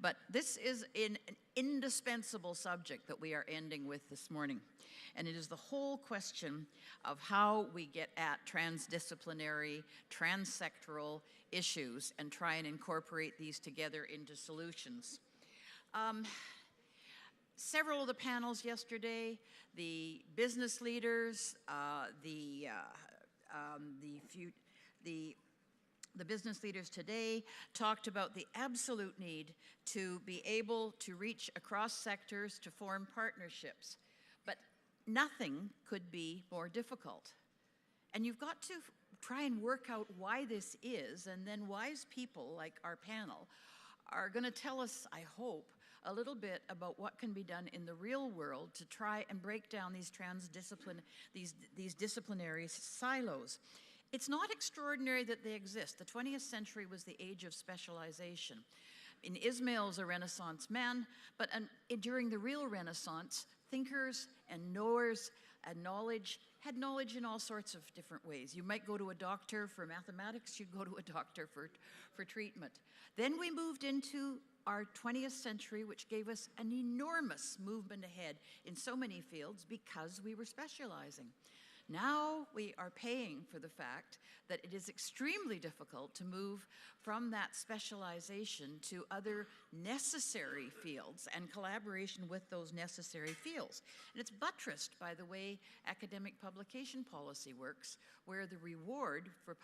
But this is an indispensable subject that we are ending with this morning. And it is the whole question of how we get at transdisciplinary, transsectoral issues and try and incorporate these together into solutions. Several of the panels yesterday, the business leaders, the business leaders today talked about the absolute need to be able to reach across sectors to form partnerships. But nothing could be more difficult. And you've got to try and work out why this is, and then wise people like our panel are going to tell us, I hope, a little bit about what can be done in the real world to try and break down these these disciplinary silos. It's not extraordinary that they exist. The 20th century was the age of specialization. In Ismail's a Renaissance man, but during the real Renaissance, thinkers and knowers and knowledge had knowledge in all sorts of different ways. You might go to a doctor for mathematics, you'd go to a doctor for treatment. Then we moved into our 20th century, which gave us an enormous movement ahead in so many fields because we were specializing. Now we are paying for the fact that it is extremely difficult to move from that specialization to other necessary fields and collaboration with those necessary fields. And it's buttressed by the way academic publication policy works, where the reward for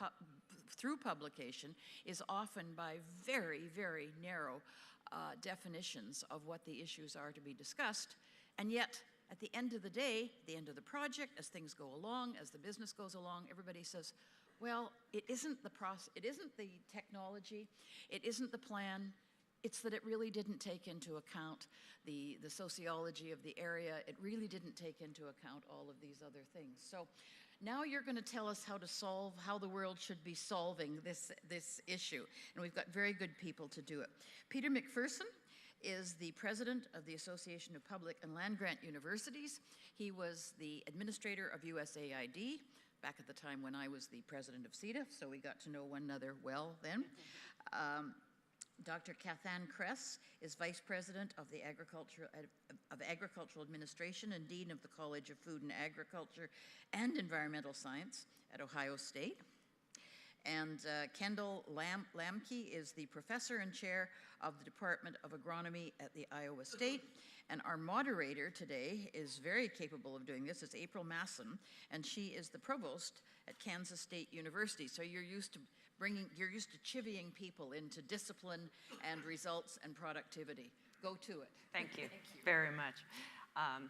through publication is often by very, very narrow definitions of what the issues are to be discussed. And yet, at the end of the day, the end of the project, as things go along, as the business goes along, everybody says, well, it isn't the technology, it isn't the plan, it's that it really didn't take into account the sociology of the area, it really didn't take into account all of these other things. So now you're going to tell us how to solve, how the world should be solving this issue. And we've got very good people to do it. Peter McPherson is the president of the Association of Public and Land-Grant Universities. He was the administrator of USAID back at the time when I was the president of CETA, so we got to know one another well then. Dr. Cathann Kress is vice president of the Agricultural Administration and dean of the College of Food and Agriculture and Environmental Science at Ohio State. And Kendall Lamkey is the professor and chair of the Department of Agronomy at the Iowa State. And our moderator today is very capable of doing this. It's April Masson, and she is the provost at Kansas State University. So you're used to chivying people into discipline and results and productivity. Go to it. Thank you, very much.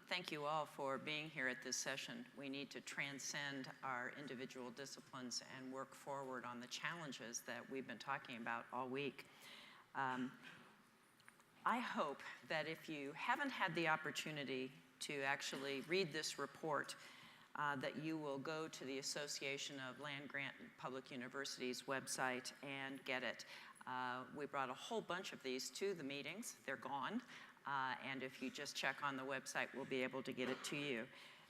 Thank you all for being here at this session. We need to transcend our individual disciplines and work forward on the challenges that we've been talking about all week. I hope that if you haven't had the opportunity to actually read this report, that you will go to the Association of Land-Grant Public Universities website and get it. We brought a whole bunch of these to the meetings. They're gone. And if you just check on the website, we'll be able to get it to you.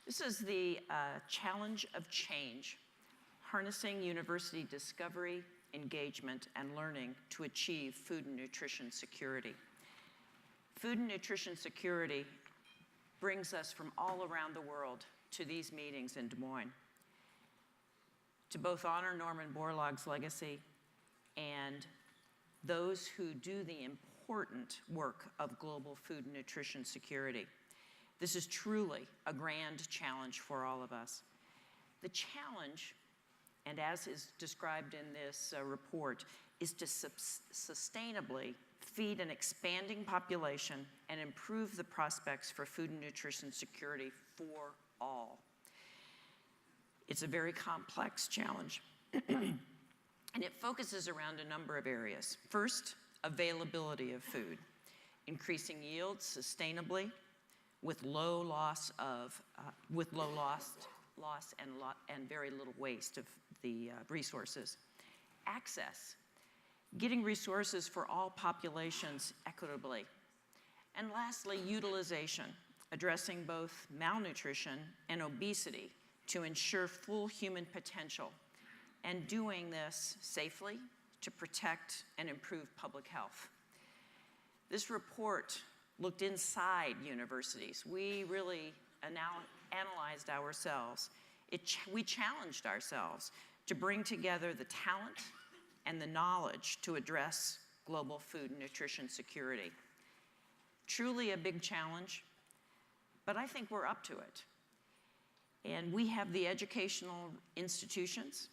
This is the Challenge of Change, Harnessing University Discovery, Engagement, and Learning to Achieve Food and Nutrition Security. Food and nutrition security brings us from all around the world to these meetings in Des Moines to both honor Norman Borlaug's legacy and those who do the important work of global food and nutrition security. This is truly a grand challenge for all of us. The challenge, and as is described in this report, is to sustainably feed an expanding population and improve the prospects for food and nutrition security for all. It's a very complex challenge, and it focuses around a number of areas. First, availability of food, increasing yields sustainably with low loss and very little waste of the resources. Access, getting resources for all populations equitably. And lastly, utilization, addressing both malnutrition and obesity to ensure full human potential, and doing this safely to protect and improve public health. This report looked inside universities. We really analyzed ourselves. We challenged ourselves to bring together the talent and the knowledge to address global food and nutrition security. Truly a big challenge, but I think we're up to it. And we have the educational institutions,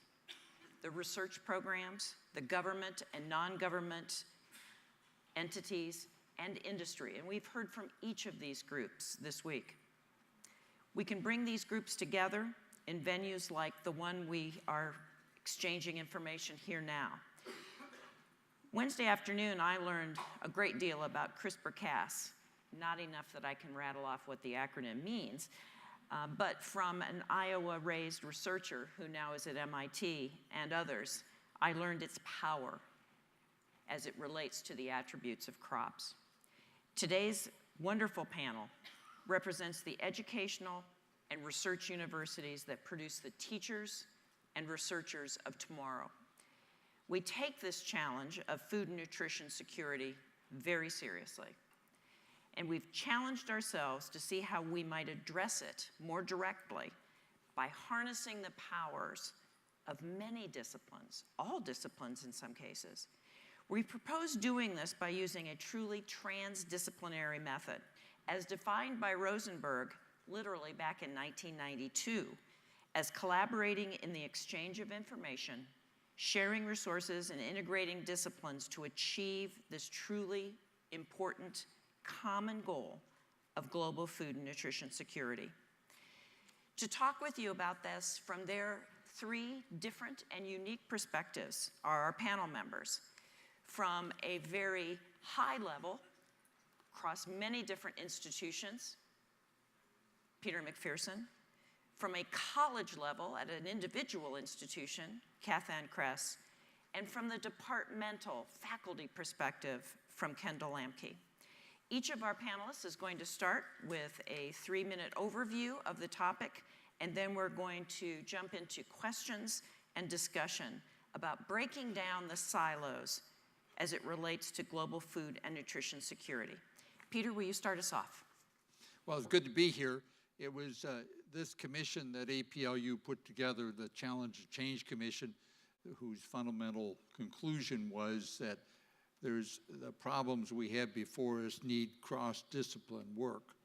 the research programs, the government and non-government entities, and industry. And we've heard from each of these groups this week. We can bring these groups together in venues like the one we are exchanging information here now. Wednesday afternoon, I learned a great deal about CRISPR-Cas, not enough that I can rattle off what the acronym means, but from an Iowa-raised researcher who now is at MIT and others, I learned its power as it relates to the attributes of crops. Today's wonderful panel represents the educational and research universities that produce the teachers and researchers of tomorrow. We take this challenge of food and nutrition security very seriously. And we've challenged ourselves to see how we might address it more directly by harnessing the powers of many disciplines, all disciplines in some cases. We propose doing this by using a truly transdisciplinary method, as defined by Rosenberg literally back in 1992, as collaborating in the exchange of information, sharing resources, and integrating disciplines to achieve this truly important common goal of global food and nutrition security. To talk with you about this from their three different and unique perspectives are our panel members. From a very high level, across many different institutions, Peter McPherson. From a college level at an individual institution, Cathann Kress. And from the departmental faculty perspective from Kendall Lamkey. Each of our panelists is going to start with a 3-minute overview of the topic, and then we're going to jump into questions and discussion about breaking down the silos as it relates to global food and nutrition security. Peter, will you start us off? Well, it's good to be here. It was this commission that APLU put together, the Challenge and Change Commission, whose fundamental conclusion was that the problems we have before us need cross-discipline work.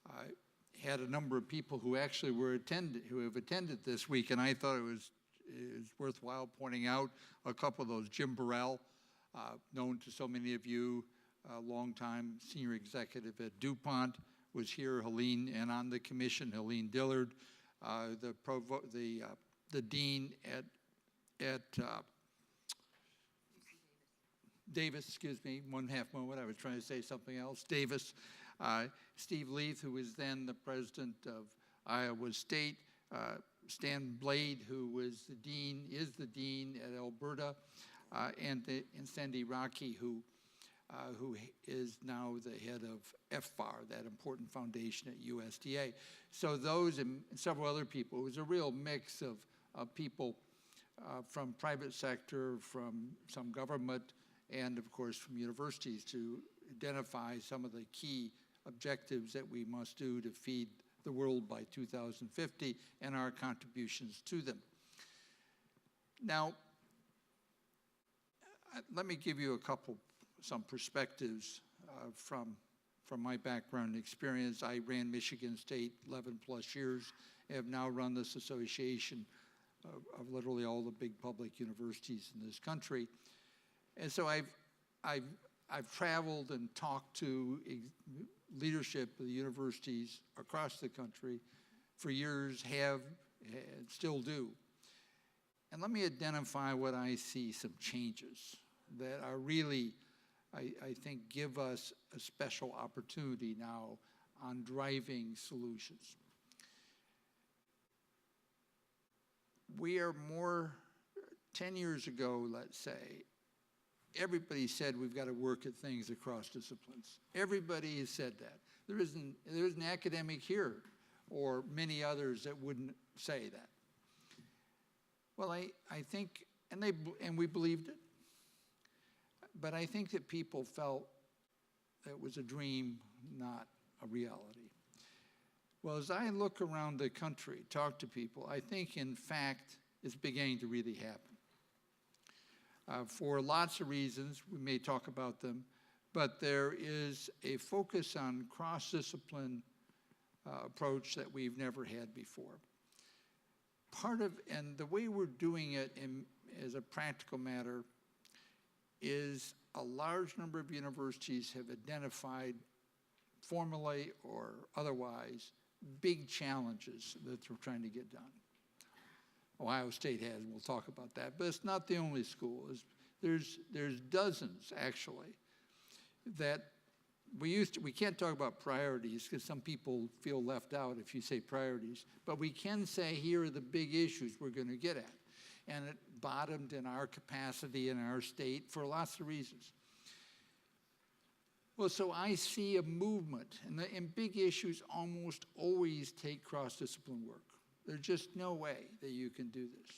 I had a number of people who actually who have attended this week, and I thought it was worthwhile pointing out a couple of those. Jim Burrell, known to so many of you, a longtime senior executive at DuPont, was here. Helene, and on the commission, Helene Dillard, the dean at Davis, excuse me, 1/2 moment, I was trying to say something else, Davis, Steve Leith, who was then the president of Iowa State, Stan Blade, who was the dean, is the dean at Alberta, and Sandy Rocky, who is now the head of FFAR, that important foundation at USDA. So those and several other people, it was a real mix of people from private sector, from some government, and of course from universities to identify some of the key objectives that we must do to feed the world by 2050 and our contributions to them. Now, let me give you some perspectives from my background and experience. I ran Michigan State 11 plus years, have now run this association of literally all the big public universities in this country. And so I've traveled and talked to leadership of the universities across the country for years, have, and still do. And let me identify what I see some changes that are really, I think, give us a special opportunity now on driving solutions. We are 10 years ago, let's say, everybody said we've got to work at things across disciplines. Everybody has said that. There isn't an academic here or many others that wouldn't say that. Well, I think, and we believed it, but I think that people felt that was a dream, not a reality. Well, as I look around the country, talk to people, I think, in fact, it's beginning to really happen. For lots of reasons, we may talk about them, but there is a focus on cross-discipline approach that we've never had before. And the way we're doing it as a practical matter is a large number of universities have identified, formally or otherwise, big challenges that we're trying to get done. Ohio State has, we'll talk about that, but it's not the only school. There's dozens, actually, that we can't talk about priorities because some people feel left out if you say priorities, but we can say here are the big issues we're going to get at. And it bottomed in our capacity in our state for lots of reasons. Well, so I see a movement, and big issues almost always take cross-discipline work. There's just no way that you can do this.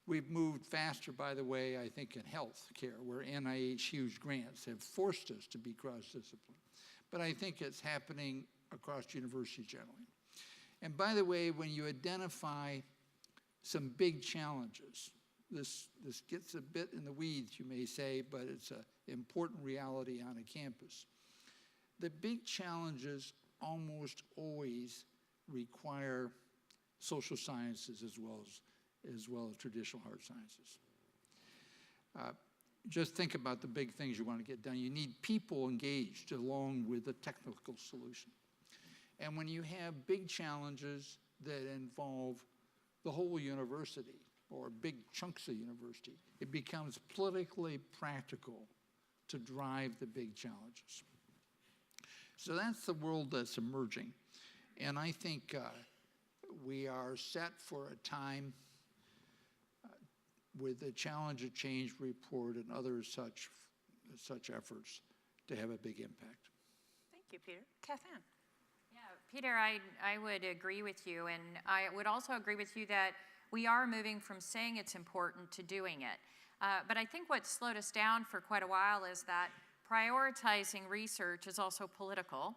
We've moved faster, by the way, I think, in health care, where NIH huge grants have forced us to be cross-discipline. But I think it's happening across universities generally. And by the way, when you identify some big challenges, this gets a bit in the weeds, you may say, but it's an important reality on a campus. The big challenges almost always require social sciences as well as traditional hard sciences. Just think about the big things you want to get done. You need people engaged along with a technical solution. And when you have big challenges that involve the whole university or big chunks of university, it becomes politically practical to drive the big challenges. So that's the world that's emerging. And I think we are set for a time with the Challenge of Change report and other such efforts to have a big impact. Thank you, Peter. Cathann. Yeah, Peter, I would agree with you, and I would also agree with you that we are moving from saying it's important to doing it. But I think what slowed us down for quite a while is that prioritizing research is also political,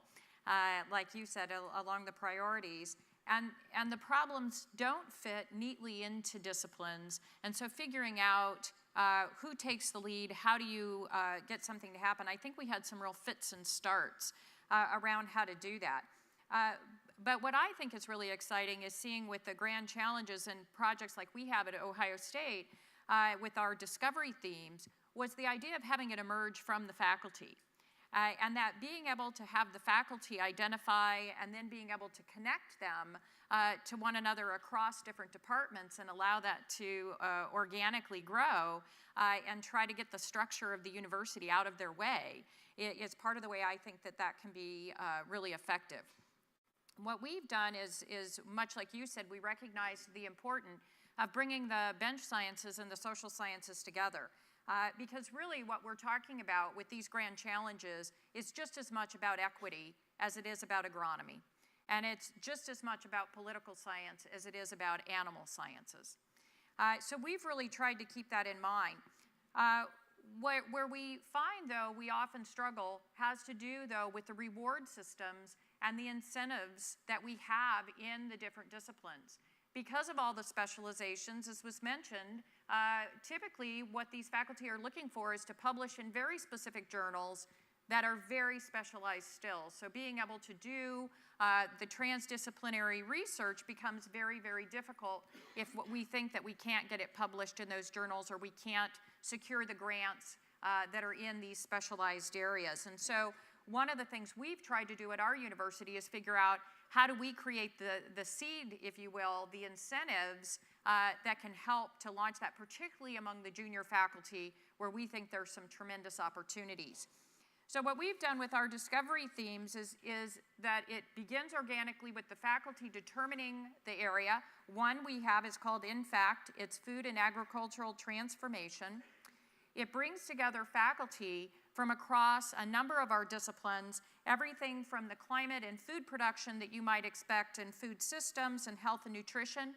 like you said, along the priorities. And the problems don't fit neatly into disciplines. And so figuring out who takes the lead, how do you get something to happen, I think we had some real fits and starts around how to do that. But what I think is really exciting is seeing with the grand challenges and projects like we have at Ohio State with our discovery themes was the idea of having it emerge from the faculty. And that being able to have the faculty identify and then being able to connect them to one another across different departments and allow that to organically grow and try to get the structure of the university out of their way is part of the way I think that can be really effective. What we've done is much like you said, we recognize the importance of bringing the bench sciences and the social sciences together. Because really what we're talking about with these grand challenges is just as much about equity as it is about agronomy. And it's just as much about political science as it is about animal sciences. So we've really tried to keep that in mind. Where we find, though, we often struggle has to do, though, with the reward systems and the incentives that we have in the different disciplines. Because of all the specializations, as was mentioned, typically what these faculty are looking for is to publish in very specific journals that are very specialized still. So being able to do the transdisciplinary research becomes very, very difficult if we think that we can't get it published in those journals or we can't secure the grants that are in these specialized areas. And so one of the things we've tried to do at our university is figure out how do we create the seed, if you will, the incentives that can help to launch that, particularly among the junior faculty where we think there's some tremendous opportunities. So what we've done with our discovery themes is that it begins organically with the faculty determining the area. One we have is called INFACT. It's Food and Agricultural Transformation. It brings together faculty from across a number of our disciplines, everything from the climate and food production that you might expect in food systems and health and nutrition,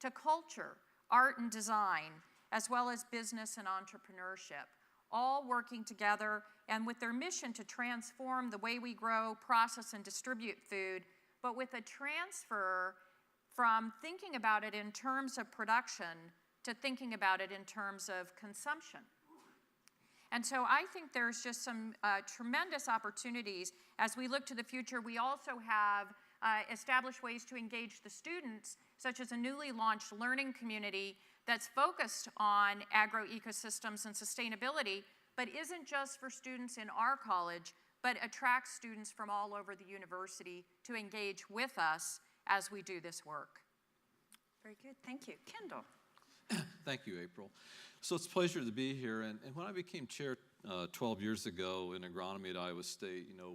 to culture, art and design, as well as business and entrepreneurship. all working together and with their mission to transform the way we grow, process, and distribute food, but with a transfer from thinking about it in terms of production to thinking about it in terms of consumption. And so I think there's just some tremendous opportunities as we look to the future. We also have established ways to engage the students, such as a newly launched learning community that's focused on agroecosystems and sustainability, but isn't just for students in our college, but attracts students from all over the university to engage with us as we do this work. Very good, thank you. Kendall. Thank you, April. So it's a pleasure to be here. And when I became chair 12 years ago in agronomy at Iowa State, you know,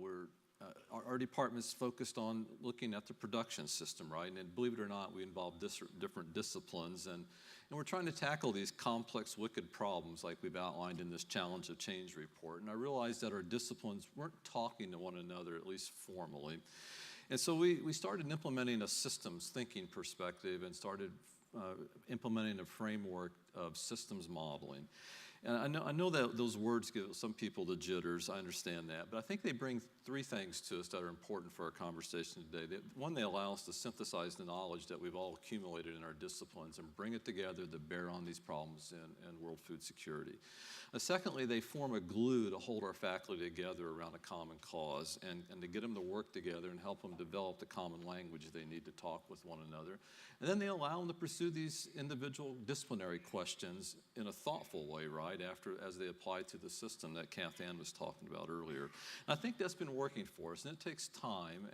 our department's focused on looking at the production system, right? And believe it or not, we involve different disciplines. And we're trying to tackle these complex, wicked problems like we've outlined in this Challenge of Change report. And I realized that our disciplines weren't talking to one another, at least formally. And so we started implementing a systems thinking perspective and started implementing a framework of systems modeling. And I know that those words give some people the jitters, I understand that, but I think they bring three things to us that are important for our conversation today. One, they allow us to synthesize the knowledge that we've all accumulated in our disciplines and bring it together to bear on these problems in world food security. Secondly, they form a glue to hold our faculty together around a common cause and to get them to work together and help them develop the common language they need to talk with one another. And then they allow them to pursue these individual disciplinary questions in a thoughtful way, right, as they apply to the system that Cathann was talking about earlier. And I think that's been working for us, and it takes time.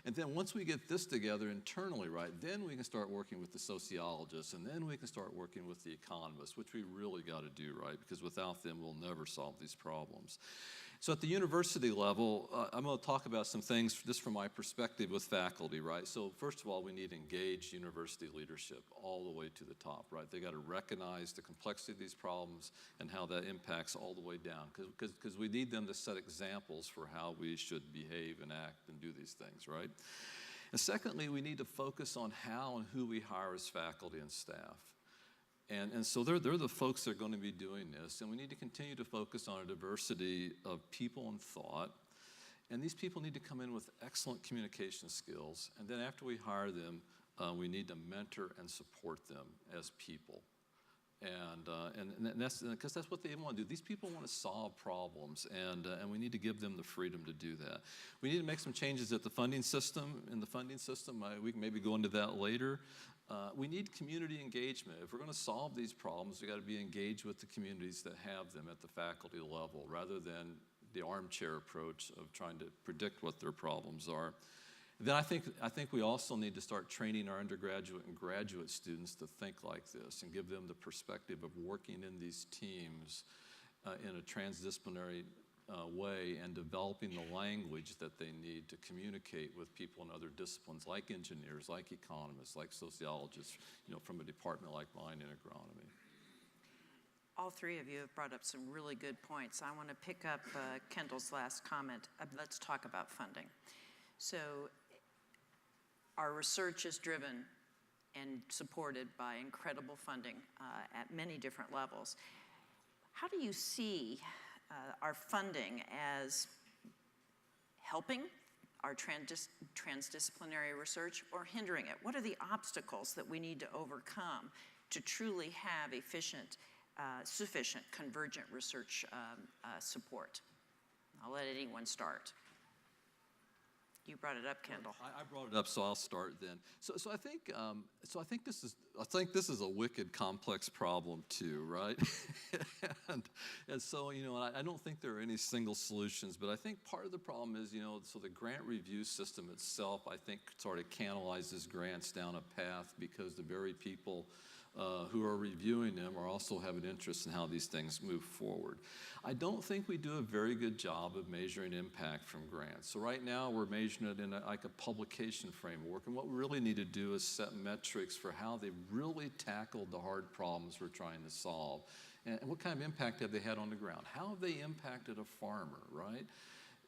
And then once we get this together internally, right, then we can start working with the sociologists, and then we can start working with the economists, which we really got to do, right, because without them, we'll never solve these problems. So at the university level, I'm going to talk about some things just from my perspective with faculty, right? So first of all, we need engaged university leadership all the way to the top, right? They got to recognize the complexity of these problems and how that impacts all the way down, because we need them to set examples for how we should behave and act and do these things, right? And secondly, we need to focus on how and who we hire as faculty and staff. And so they're the folks that are going to be doing this, and we need to continue to focus on a diversity of people and thought. And these people need to come in with excellent communication skills, and then after we hire them, we need to mentor and support them as people. And that's because that's what they want to do. These people want to solve problems, and we need to give them the freedom to do that. We need to make some changes at the funding system. In the funding system, we can maybe go into that later. We need community engagement. If we're going to solve these problems, we've got to be engaged with the communities that have them at the faculty level, rather than the armchair approach of trying to predict what their problems are. Then I think we also need to start training our undergraduate and graduate students to think like this and give them the perspective of working in these teams in a transdisciplinary way and developing the language that they need to communicate with people in other disciplines like engineers, like economists, like sociologists, you know, from a department like mine in agronomy. All three of you have brought up some really good points. I want to pick up Kendall's last comment. Let's talk about funding. So our research is driven and supported by incredible funding at many different levels. How do you see our funding as helping our transdisciplinary research or hindering it? What are the obstacles that we need to overcome to truly have efficient, sufficient convergent research support? I'll let anyone start. You brought it up, Kendall. I brought it up, so I'll start then. So I think this is a wicked complex problem too, right? and so, you know, I don't think there are any single solutions, but I think part of the problem is, you know, so the grant review system itself, I think, sort of canalizes grants down a path because the very people who are reviewing them are also have an interest in how these things move forward. I don't think we do a very good job of measuring impact from grants. So right now we're measuring it in like a publication framework, and what we really need to do is set metrics for how they really tackled the hard problems we're trying to solve. And what kind of impact have they had on the ground? How have they impacted a farmer, right?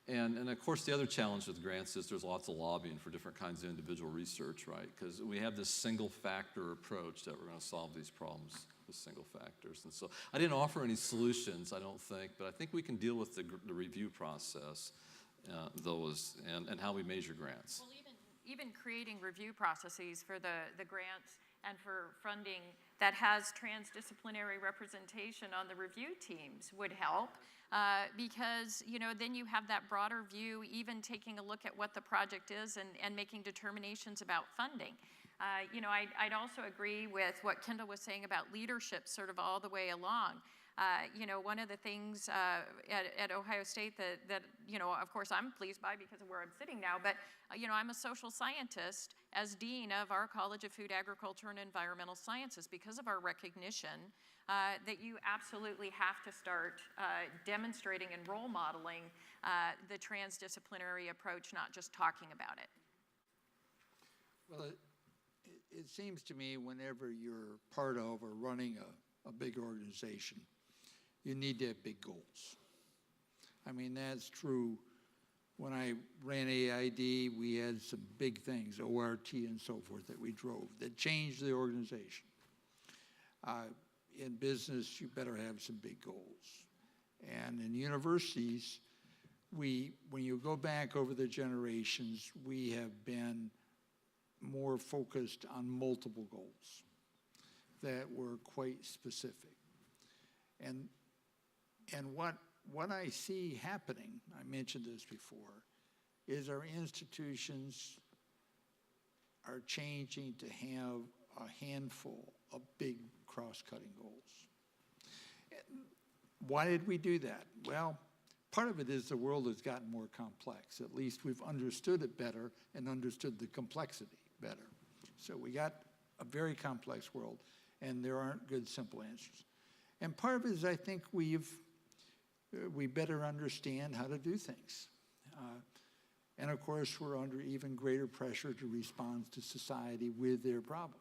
And of course, the other challenge with grants is there's lots of lobbying for different kinds of individual research, right? Because we have this single factor approach that we're going to solve these problems with single factors. And so I didn't offer any solutions, I don't think, but I think we can deal with the review process, and how we measure grants. Well, even creating review processes for the grants and for funding that has transdisciplinary representation on the review teams would help, because then you have that broader view, even taking a look at what the project is and making determinations about funding. I'd also agree with what Kendall was saying about leadership sort of all the way along. One of the things at Ohio State that of course I'm pleased by because of where I'm sitting now, but I'm a social scientist as dean of our College of Food, Agriculture, and Environmental Sciences because of our recognition that you absolutely have to start demonstrating and role modeling the transdisciplinary approach, not just talking about it. Well, it seems to me whenever you're part of or running a big organization, you need to have big goals. I mean, that's true. When I ran AID, we had some big things, ORT and so forth, that we drove that changed the organization. In business, you better have some big goals. And in universities, when you go back over the generations, we have been more focused on multiple goals that were quite specific. And what I see happening, I mentioned this before, is our institutions are changing to have a handful of big cross-cutting goals. And why did we do that? Well, part of it is the world has gotten more complex. At least we've understood it better and understood the complexity better. So we got a very complex world, and there aren't good, simple answers. And part of it is I think we better understand how to do things. And of course, we're under even greater pressure to respond to society with their problems.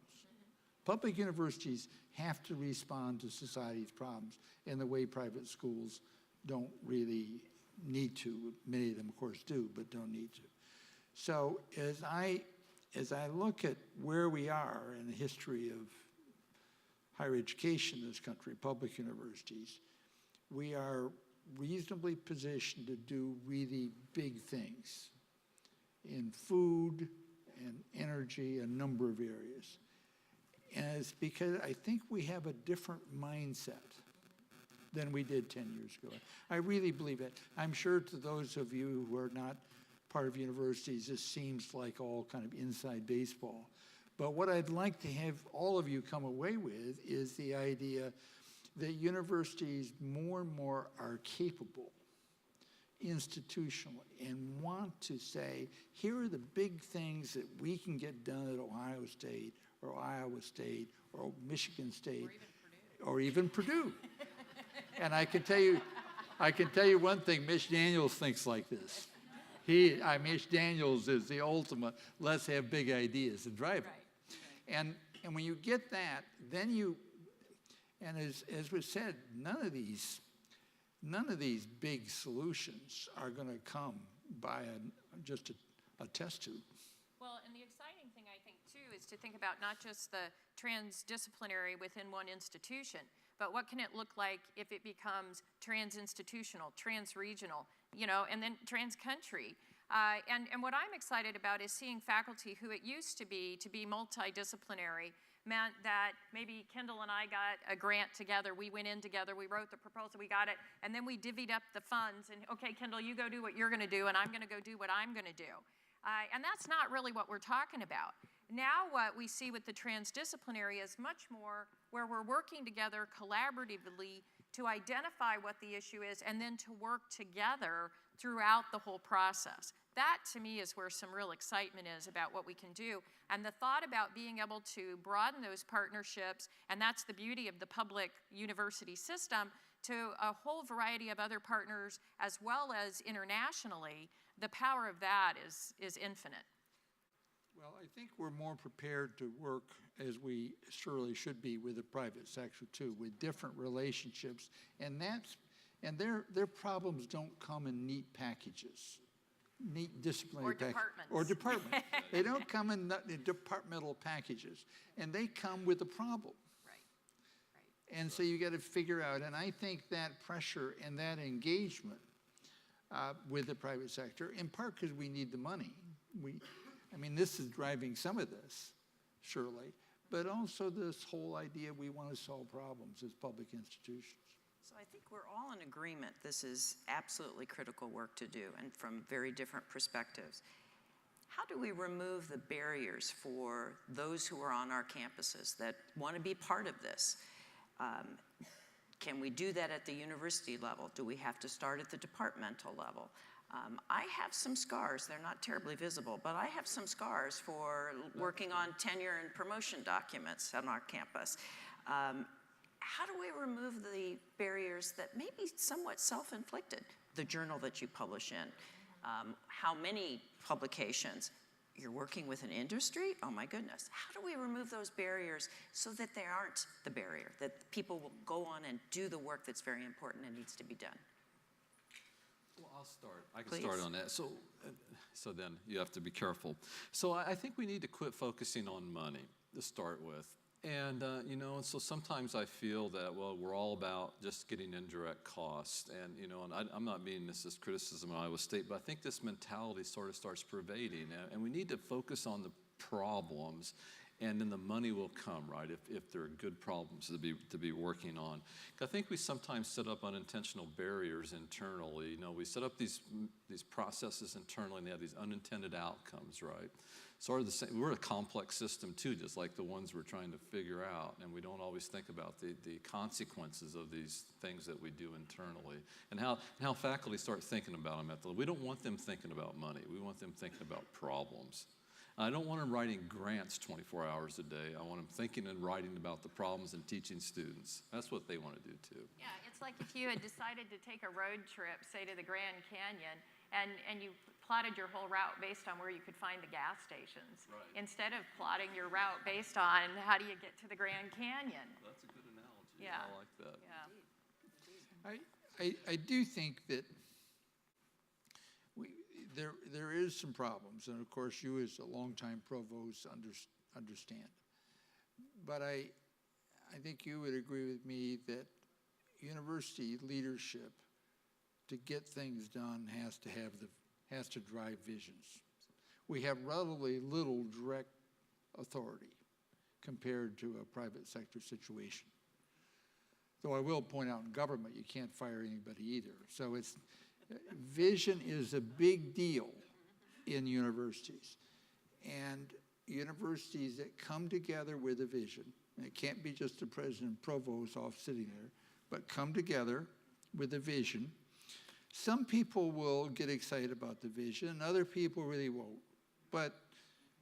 Public universities have to respond to society's problems in the way private schools don't really need to. Many of them, of course, do, but don't need to. So as I look at where we are in the history of higher education in this country, public universities, we are reasonably positioned to do really big things in food and energy, a number of areas. And it's because I think we have a different mindset than we did 10 years ago. I really believe it. I'm sure to those of you who are not part of universities, this seems like all kind of inside baseball. But what I'd like to have all of you come away with is the idea that universities more and more are capable institutionally and want to say, here are the big things that we can get done at Ohio State or Iowa State or Michigan State or even Purdue. And I can tell you one thing, Mitch Daniels thinks like this. Mitch Daniels is the ultimate, let's have big ideas and drive it. And when you get that, then and as was said, none of these big solutions are going to come by just a test tube. Well, and the exciting thing, I think, too, is to think about not just the transdisciplinary within one institution, but what can it look like if it becomes trans-institutional, trans-regional, and then trans-country. And what I'm excited about is seeing faculty who it used to be multidisciplinary meant that maybe Kendall and I got a grant together, we went in together, we wrote the proposal, we got it, and then we divvied up the funds, and okay, Kendall, you go do what you're gonna do, and I'm gonna go do what I'm gonna do. And that's not really what we're talking about. Now what we see with the transdisciplinary is much more where we're working together collaboratively to identify what the issue is and then to work together throughout the whole process. That, to me, is where some real excitement is about what we can do. And the thought about being able to broaden those partnerships, and that's the beauty of the public university system, to a whole variety of other partners as well as internationally, the power of that is infinite. Well, I think we're more prepared to work, as we surely should be, with the private sector too, with different relationships, and their problems don't come in neat packages, neat disciplinary packages. Or departments. They don't come in departmental packages, and they come with a problem. And so you got to figure out, and I think that pressure and that engagement with the private sector, in part because we need the money. I mean, this is driving some of this, surely, but also this whole idea we want to solve problems as public institutions. So I think we're all in agreement this is absolutely critical work to do, and from very different perspectives. How do we remove the barriers for those who are on our campuses that want to be part of this? Can we do that at the university level? Do we have to start at the departmental level? I have some scars. They're not terribly visible, but I have some scars for working on tenure and promotion documents on our campus. How do we remove the barriers that may be somewhat self-inflicted? The journal that you publish in, how many publications? You're working with an industry? Oh my goodness. How do we remove those barriers so that they aren't the barrier, that people will go on and do the work that's very important and needs to be done? Well, I'll start. I can start on that. So then you have to be careful. So I think we need to quit focusing on money to start with. And, you know, and so sometimes I feel that, well, we're all about just getting indirect costs. And, you know, and I'm not meaning this as criticism of Iowa State, but I think this mentality sort of starts pervading. And we need to focus on the problems, and then the money will come, right, if there are good problems to be working on. I think we sometimes set up unintentional barriers internally. You know, we set up these processes internally, and they have these unintended outcomes, right? Sort of the same. We're a complex system too, just like the ones we're trying to figure out, and we don't always think about the consequences of these things that we do internally, and how faculty start thinking about them at the. We don't want them thinking about money. We want them thinking about problems. I don't want them writing grants 24 hours a day. I want them thinking and writing about the problems and teaching students. That's what they want to do too. Yeah, it's like if you had decided to take a road trip, say to the Grand Canyon, and you plotted your whole route based on where you could find the gas stations, right, instead of plotting your route based on how do you get to the Grand Canyon. That's a good analogy. Yeah. I like that. Yeah. I do think that there is some problems, and of course you as a longtime provost understand. But I think you would agree with me that university leadership, to get things done, has to drive visions. We have relatively little direct authority compared to a private sector situation. Though I will point out in government, you can't fire anybody either. So vision is a big deal in universities. And universities that come together with a vision, and it can't be just the president and provost off sitting there, but come together with a vision. Some people will get excited about the vision, and other people really won't. But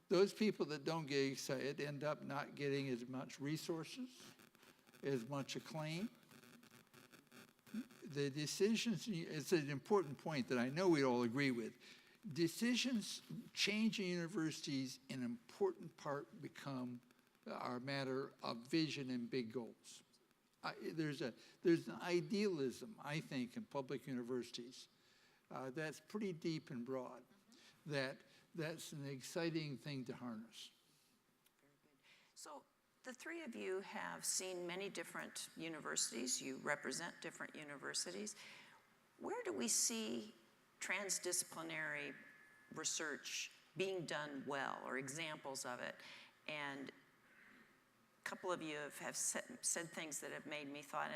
those people that don't get excited end up not getting as much resources, as much acclaim. The decisions, it's an important point that I know we all agree with. Decisions changing universities in important part become a matter of vision and big goals. There's an idealism, I think, in public universities that's pretty deep and broad. That's an exciting thing to harness. So the three of you have seen many different universities. You represent different universities. Where do we see transdisciplinary research being done well, or examples of it? And a couple of you have said things that have made me thought,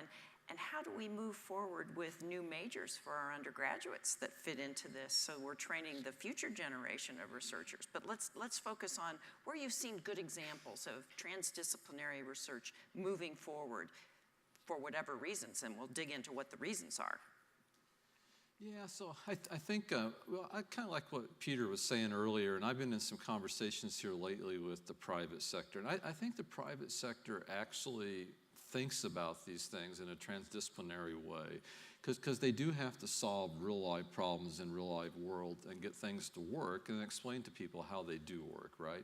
and how do we move forward with new majors for our undergraduates that fit into this, so we're training the future generation of researchers? But let's focus on where you've seen good examples of transdisciplinary research moving forward for whatever reasons, and we'll dig into what the reasons are. Yeah, so I think, well, I kind of like what Peter was saying earlier, and I've been in some conversations here lately with the private sector, and I think the private sector actually thinks about these things in a transdisciplinary way, because they do have to solve real-life problems in real-life world and get things to work and explain to people how they do work, right?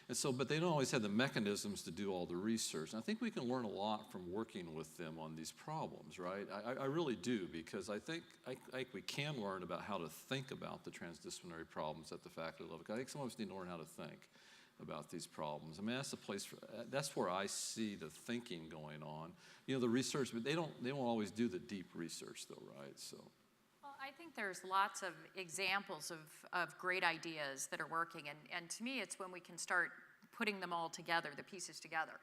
And so, but they don't always have the mechanisms to do all the research. And I think we can learn a lot from working with them on these problems, right? I really do, because I think we can learn about how to think about the transdisciplinary problems at the faculty level. I think some of us need to learn how to think. about these problems. I mean, that's the place that's where I see the thinking going on. You know, the research, but they won't always do the deep research though, right? So. Well, I think there's lots of examples of great ideas that are working, and to me, it's when we can start putting them all together, the pieces together.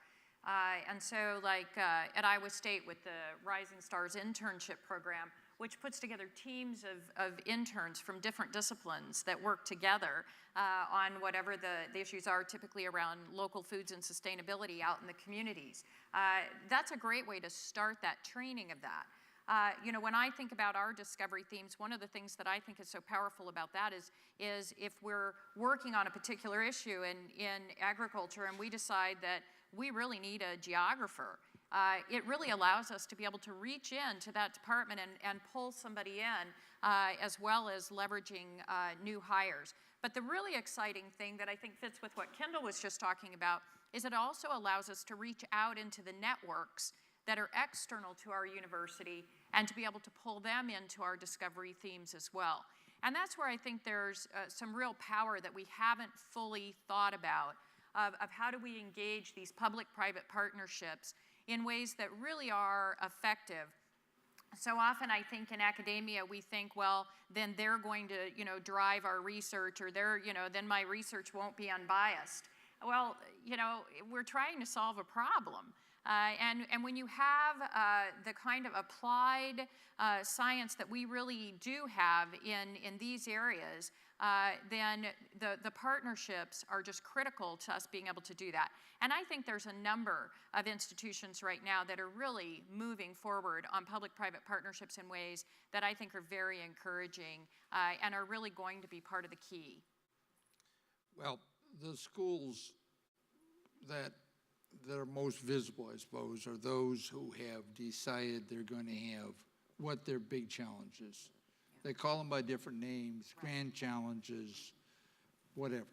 And so like at Iowa State with the Rising Stars internship program, which puts together teams of interns from different disciplines that work together on whatever the issues are, typically around local foods and sustainability out in the communities. That's a great way to start that training of that. You know, when I think about our discovery themes, one of the things that I think is so powerful about that is if we're working on a particular issue in agriculture and we decide that we really need a geographer, it really allows us to be able to reach into that department and pull somebody in, as well as leveraging new hires. But the really exciting thing that I think fits with what Kendall was just talking about is it also allows us to reach out into the networks that are external to our university and to be able to pull them into our discovery themes as well. And that's where I think there's some real power that we haven't fully thought about of how do we engage these public-private partnerships in ways that really are effective. So often I think in academia we think, well, then they're going to, you know, drive our research, or then my research won't be unbiased. Well, you know, we're trying to solve a problem. And when you have the kind of applied science that we really do have in these areas, then the partnerships are just critical to us being able to do that. And I think there's a number of institutions right now that are really moving forward on public-private partnerships in ways that I think are very encouraging and are really going to be part of the key. Well, the schools that are most visible, I suppose, are those who have decided they're going to have what their big challenges. They call them by different names, grand challenges, whatever.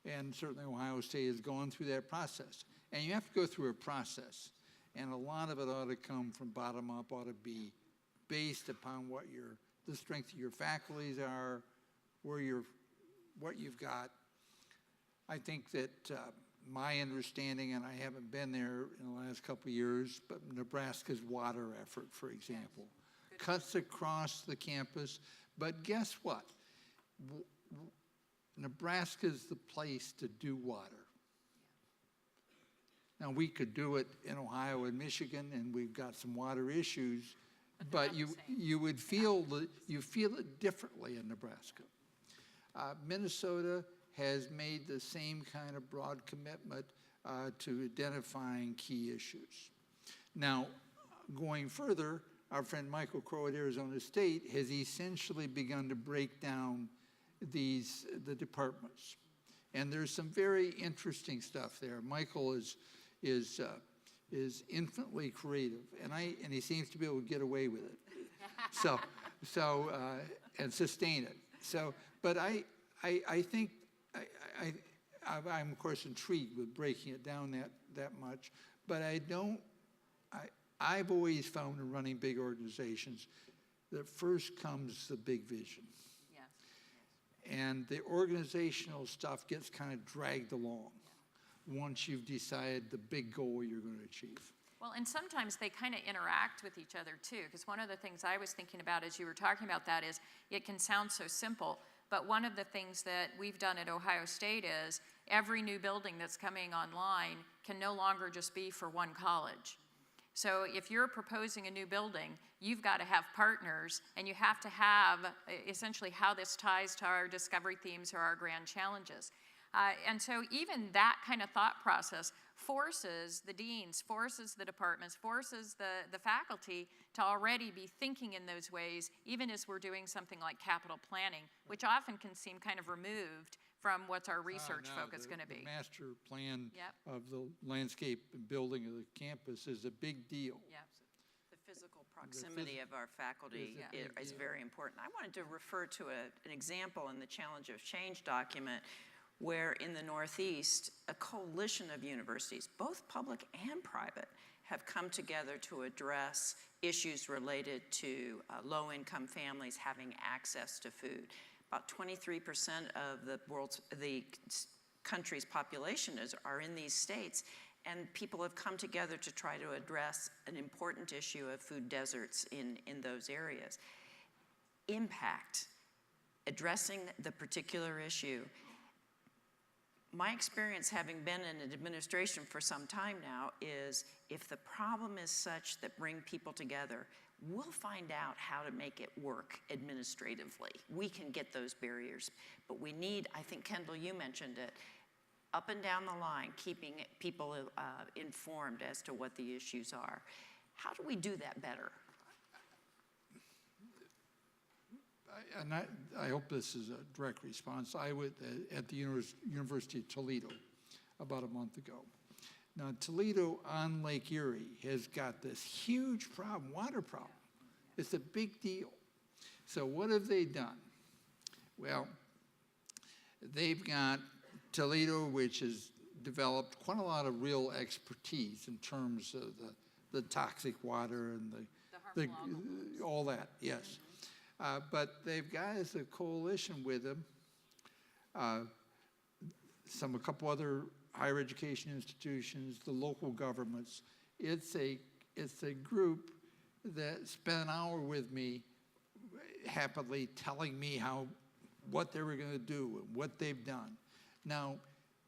And certainly Ohio State has gone through that process. And you have to go through a process. And a lot of it ought to come from bottom up, ought to be based upon what the strength of your faculties are, what you've got. I think that my understanding, and I haven't been there in the last couple of years, but Nebraska's water effort, for example, cuts across the campus. But guess what? Nebraska's the place to do water. Now, we could do it in Ohio and Michigan, and we've got some water issues, but you would feel it differently in Nebraska. Minnesota has made the same kind of broad commitment to identifying key issues. Now, going further, our friend Michael Crow at Arizona State has essentially begun to break down the departments. And there's some very interesting stuff there. Michael is infinitely creative, and he seems to be able to get away with it. And sustain it. So, but I think I'm of course intrigued with breaking it down that much, but I've always found in running big organizations that first comes the big vision. Yes. And the organizational stuff gets kind of dragged along once you've decided the big goal you're going to achieve. Well, and sometimes they kind of interact with each other too, because one of the things I was thinking about as you were talking about that is it can sound so simple, but one of the things that we've done at Ohio State is every new building that's coming online can no longer just be for one college. So if you're proposing a new building, you've got to have partners, and you have to have essentially how this ties to our discovery themes or our grand challenges. And so even that kind of thought process forces the deans, forces the departments, forces the faculty to already be thinking in those ways, even as we're doing something like capital planning, which often can seem kind of removed from what's our research focus going to be. The master plan of the landscape and building of the campus is a big deal. Yep. The physical proximity of our faculty is very important. I wanted to refer to an example in the Challenge of Change document where in the Northeast, a coalition of universities, both public and private, have come together to address issues related to low-income families having access to food. About 23% of the country's population are in these states, and people have come together to try to address an important issue of food deserts in those areas. Impact, addressing the particular issue. My experience, having been in administration for some time now, is if the problem is such that bring people together, we'll find out how to make it work administratively. We can get those barriers, but we need, I think, Kendall, you mentioned it, up and down the line, keeping people informed as to what the issues are. How do we do that better? I hope this is a direct response. I was at the University of Toledo about a month ago. Now, Toledo on Lake Erie has got this huge problem, water problem. It's a big deal. So what have they done? Well, they've got Toledo, which has developed quite a lot of real expertise in terms of the toxic water and all that, yes. But they've got as a coalition with them a couple other higher education institutions, the local governments. It's a group that spent an hour with me happily telling me what they were going to do and what they've done. Now,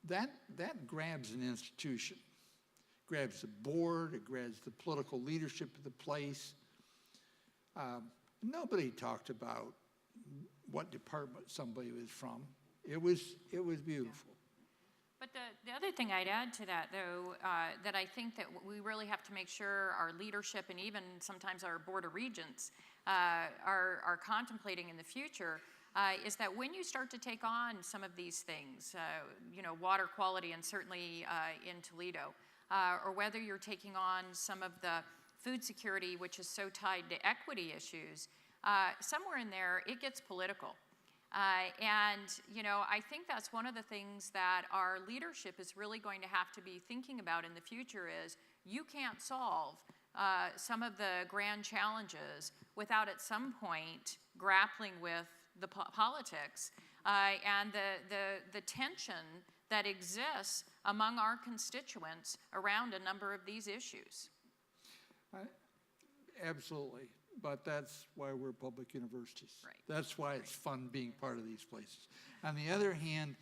that grabs an institution, grabs the board, it grabs the political leadership of the place. Nobody talked about what department somebody was from. It was beautiful. But the other thing I'd add to that, though, that I think that we really have to make sure our leadership and even sometimes our Board of Regents are contemplating in the future is that when you start to take on some of these things, water quality and certainly in Toledo, or whether you're taking on some of the food security, which is so tied to equity issues, somewhere in there, it gets political. I think that's one of the things that our leadership is really going to have to be thinking about in the future is you can't solve some of the grand challenges without at some point grappling with the politics and the tension that exists among our constituents around a number of these issues. Absolutely, but that's why we're public universities. Right. That's why it's fun being part of these places. On the other hand,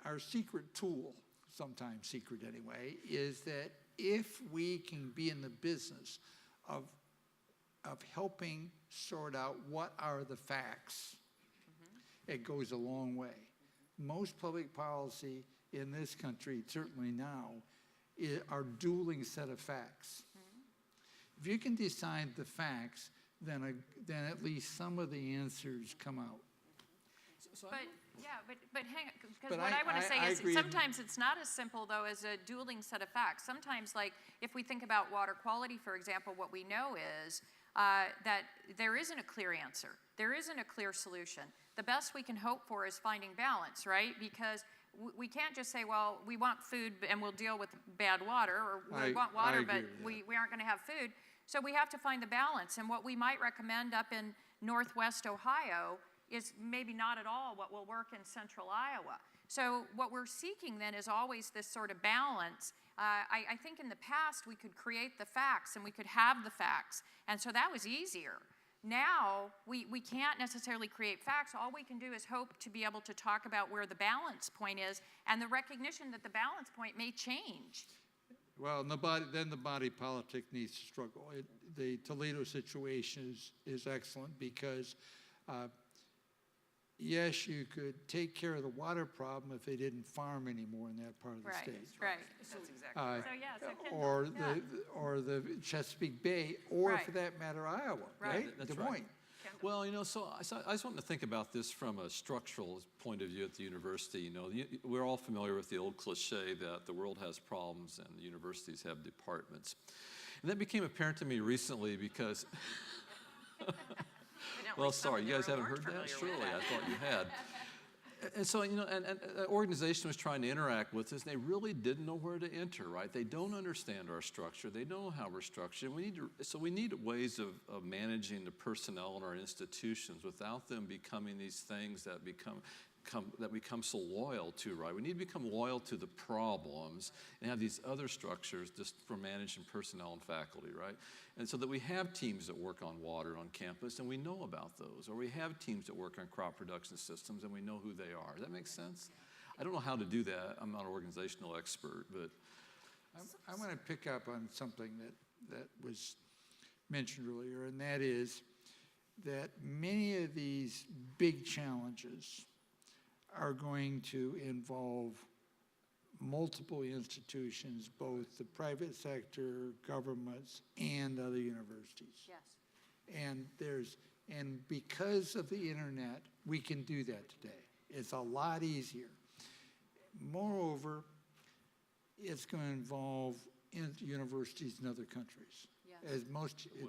our secret tool, sometimes secret anyway, is that if we can be in the business of helping sort out what are the facts, it goes a long way. Most public policy in this country, certainly now, are dueling set of facts. If you can decide the facts, then at least some of the answers come out. But hang on, because what I want to say is sometimes it's not as simple, though, as a dueling set of facts. Sometimes, like, if we think about water quality, for example, what we know is that there isn't a clear answer. There isn't a clear solution. The best we can hope for is finding balance, right? Because we can't just say, well, we want food and we'll deal with bad water, or we want water but we aren't going to have food. So we have to find the balance. And what we might recommend up in Northwest Ohio is maybe not at all what will work in central Iowa. So what we're seeking then is always this sort of balance. I think in the past we could create the facts and we could have the facts. And so that was easier. Now, we can't necessarily create facts. All we can do is hope to be able to talk about where the balance point is and the recognition that the balance point may change. Well, then the body politic needs to struggle. The Toledo situation is excellent because, yes, you could take care of the water problem if they didn't farm anymore in that part of the state. Right. That's exactly right. Or the Chesapeake Bay, or for that matter, Iowa, right? That's Des Moines. right. Well, so I just want to think about this from a structural point of view at the university. We're all familiar with the old cliche that the world has problems and the universities have departments. And that became apparent to me recently because, well, sorry, you guys haven't heard that? Surely, I thought you had. And so, and an organization was trying to interact with us, and they really didn't know where to enter, right? They don't understand our structure. They don't know how we're structured. We need ways of managing the personnel in our institutions without them becoming these things that become that we become so loyal to, right? We need to become loyal to the problems and have these other structures just for managing personnel and faculty, right? And so that we have teams that work on water on campus and we know about those, or we have teams that work on crop production systems and we know who they are. Does that make sense? I don't know how to do that. I'm not an organizational expert, but. I want to pick up on something that was mentioned earlier, and that is that many of these big challenges are going to involve multiple institutions, both the private sector, governments, and other universities. Yes. And because of the internet, we can do that today. It's a lot easier. Moreover, it's going to involve universities in other countries. Yes. As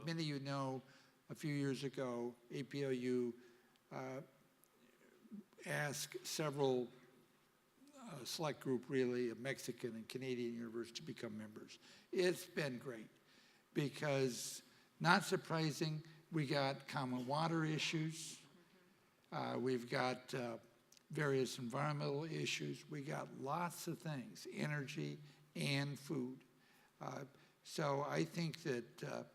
many of you know, a few years ago, APLU asked several select group, really, of Mexican and Canadian universities to become members. It's been great because, not surprising, we got common water issues. We've got various environmental issues. We got lots of things, energy and food. So I think that,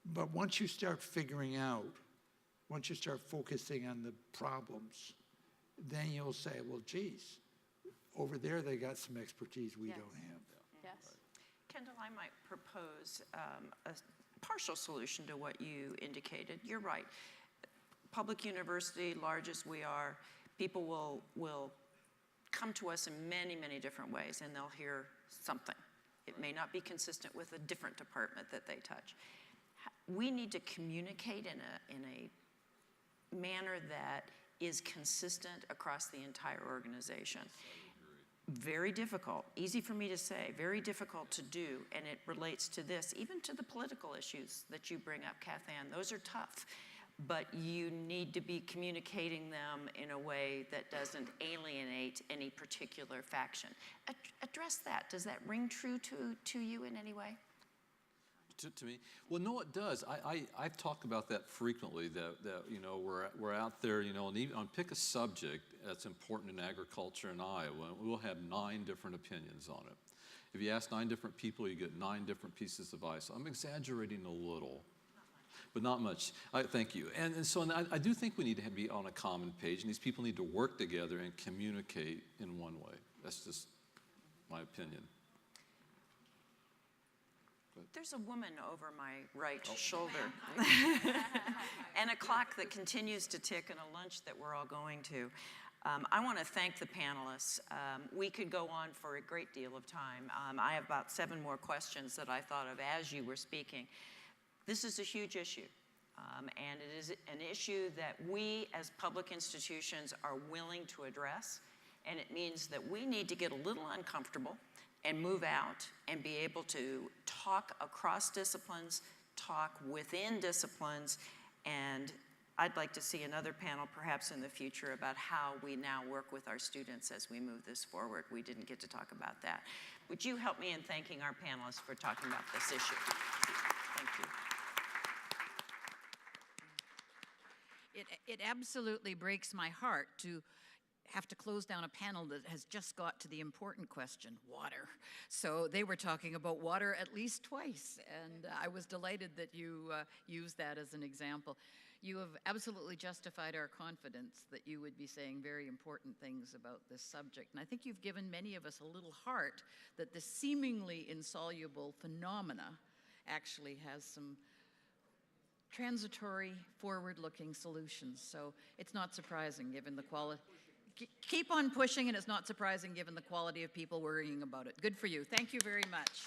but once you start figuring out, once you start focusing on the problems, then you'll say, well, geez, over there they got some expertise we don't have. Yes. Kendall, I might propose a partial solution to what you indicated. You're right. Public university, large as we are, people will come to us in many, many different ways, and they'll hear something. It may not be consistent with a different department that they touch. We need to communicate in a manner that is consistent across the entire organization. Very difficult, easy for me to say, very difficult to do, and it relates to this, even to the political issues that you bring up, Cathann. Those are tough, but you need to be communicating them in a way that doesn't alienate any particular faction. Address that. Does that ring true to you in any way? To me? Well, no, it does. I've talked about that frequently, that you know, we're out there, you know, and even on pick a subject that's important in agriculture in Iowa, we'll have 9 different opinions on it. If you ask 9 different people, you get 9 different pieces of advice. I'm exaggerating a little, but not much. Thank you. And so I do think we need to be on a common page, and these people need to work together and communicate in one way. That's just my opinion. There's a woman over my right shoulder and a clock that continues to tick and a lunch that we're all going to. I want to thank the panelists. We could go on for a great deal of time. I have about 7 more questions that I thought of as you were speaking. This is a huge issue, and it is an issue that we as public institutions are willing to address, and it means that we need to get a little uncomfortable and move out and be able to talk across disciplines, talk within disciplines, and I'd like to see another panel perhaps in the future about how we now work with our students as we move this forward. We didn't get to talk about that. Would you help me in thanking our panelists for talking about this issue? Thank you. It absolutely breaks my heart to have to close down a panel that has just got to the important question, water. So they were talking about water at least twice, and I was delighted that you used that as an example. You have absolutely justified our confidence that you would be saying very important things about this subject. And I think you've given many of us a little heart that this seemingly insoluble phenomena actually has some transitory, forward-looking solutions. So it's not surprising given the quality. Keep on pushing, and it's not surprising given the quality of people worrying about it. Good for you. Thank you very much.